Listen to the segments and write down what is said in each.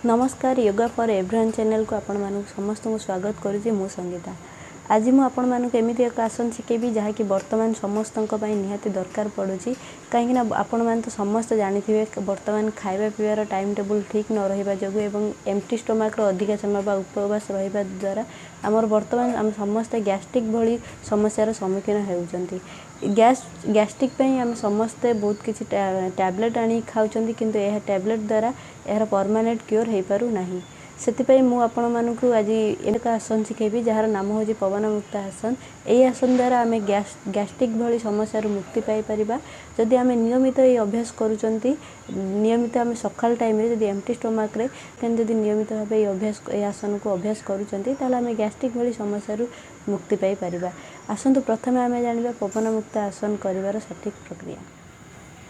नमस्कार yoga for everyone channel को आपण मानक समस्त को स्वागत करुँचे मु संगीता। आज मु आपण मानक एमती एक आसन शिखेबी जहाँकि वर्तमान समस्त निहाती दरकार पड़ुची कहीं आपण मान तो समस्त जानिथिबे वर्तमान खाइबा पीबार टाइम टेबल ठीक न रहिबा जगु एवं एम्प्टी स्टोमक रो अधिक समय बा उपवास रहिबा द्वारा आमर वर्तमान आम समस्त गैस्ट्रिक भली समस्यार सम्मुखीन होउचंती। गैस्ट्रिक पई आम समस्ते बहुत किसी टैबलेट आनी खाउचंती किंतु यह टैबलेट द्वारा यार परमानेंट क्योर हो पारु नाही। सेतिपई मु आपण मानकु आज एक आसन शिखेबी जार नाम होजी पवन मुक्त आसन। एई आसन द्वारा आमे गैस्ट्रिक भली समस्या मुक्ति पाई परिबा जदि आमे नियमित ए अभ्यास करूचंती। नियमित आमे सकाल टाइम रे जदि एम्प्टी स्टोमक रे केन जदि नियमित भाबे ए आसन को अभ्यास करूचंती ताले आमे गैस्ट्रिक भली समस्या मुक्ति पाई परिबा। आसंतु प्रथमे आमे जानिबा पवन मुक्त आसन करिवार सठिक प्रक्रिया।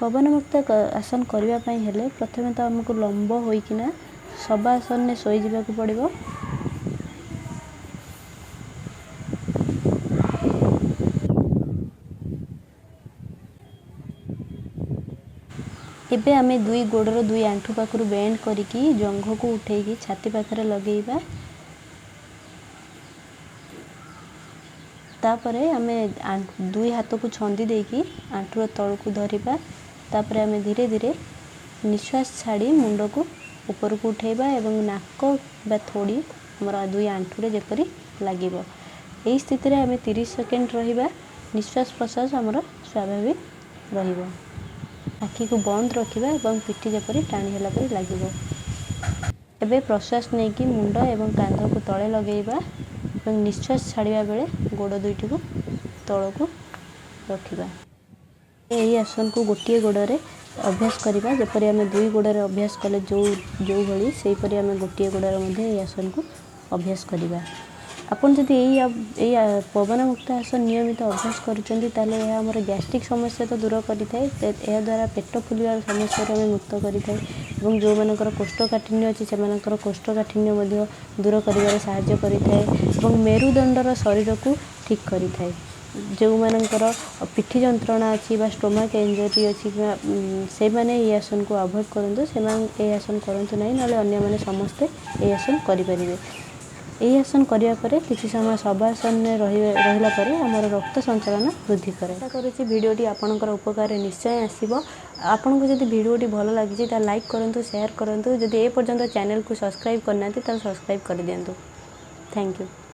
पवन मुक्त आसन करबा पई हेले प्रथमे तो हमकु लंब होइकिना शवासन ने सोई जिबाकु पड़िबो। एबे आमे दुई गोडर दुई आंठू पाखरु बेंड करिकी जंघ को उठेकी छाती पाखरे लगेइबा। तापरे आमे दुई हाथ को छंदी देकी आंठूर तल को धरिबा। तापरे आमे धीरे धीरे निश्वास छाड़ी मुंड को ऊपर को उठेबा एवं नाक बा थोड़ी हमर दुई आंठूरे जेपरी लागिबो। एई स्थिति रे आमे 30 सेकंड रहिबा। निश्वास प्रश्वास हमर स्वाभाविक रहिबो। आखि को बंद रखिबा एवं पिठी जेपरी टाणी होला परि लागिबो। एबे प्रश्वास नै कि मुंड एवं कांध को तळे लगेइबा एवं निश्वास छाड़िबा बेले गोड़ दुईटी को तळ को रखिबा। एई आसन को गोटिए गोड़े अभ्यास करिबा जेपरि आमे दुई गोड़े अभ्यास कले जो भली सेही परि आमे गोटिए गोड़े मध्ये एई आसन को अभ्यास करिबा। आपण जदि एई पवन मुक्त आसन नियमित अभ्यास करूचंती ताले यह हमर गैस्ट्रिक समस्या तो दूर करि थाए। एहा द्वारा पेट फुलिवार समस्या रे मुक्त करि थाए एवं जो मानकर कोष्ठकाठिन्य अछि से मानकर कोष्ठकाठिन्य मध्ये दूर करिवार सहायता करि थाए एवं मेरुदंडर शरीर को ठीक करि थाए। जो मानकर पिठी जंत्रणा अछि बा स्टोमक एंजाइटी अछि से माने ए आसन को अवॉइड करंतु। से मान ए आसन करंतु नै नले अन्य माने समस्त ए आसन करि परिबे। एई आसन करिया परे किछि समय शवासन ने रहिला परे हमर रक्त संचालन वृद्धि करे। आशा करूछि वीडियोटी आपनकर उपकार निश्चय आसीबो। आपनको जदि वीडियोटी भलो लागि ता लाइक करंतु शेयर करंतु। जदि ए पर्यंत चैनल को सब्सक्राइब करनाती ता सब्सक्राइब कर दियंतु। Thank you.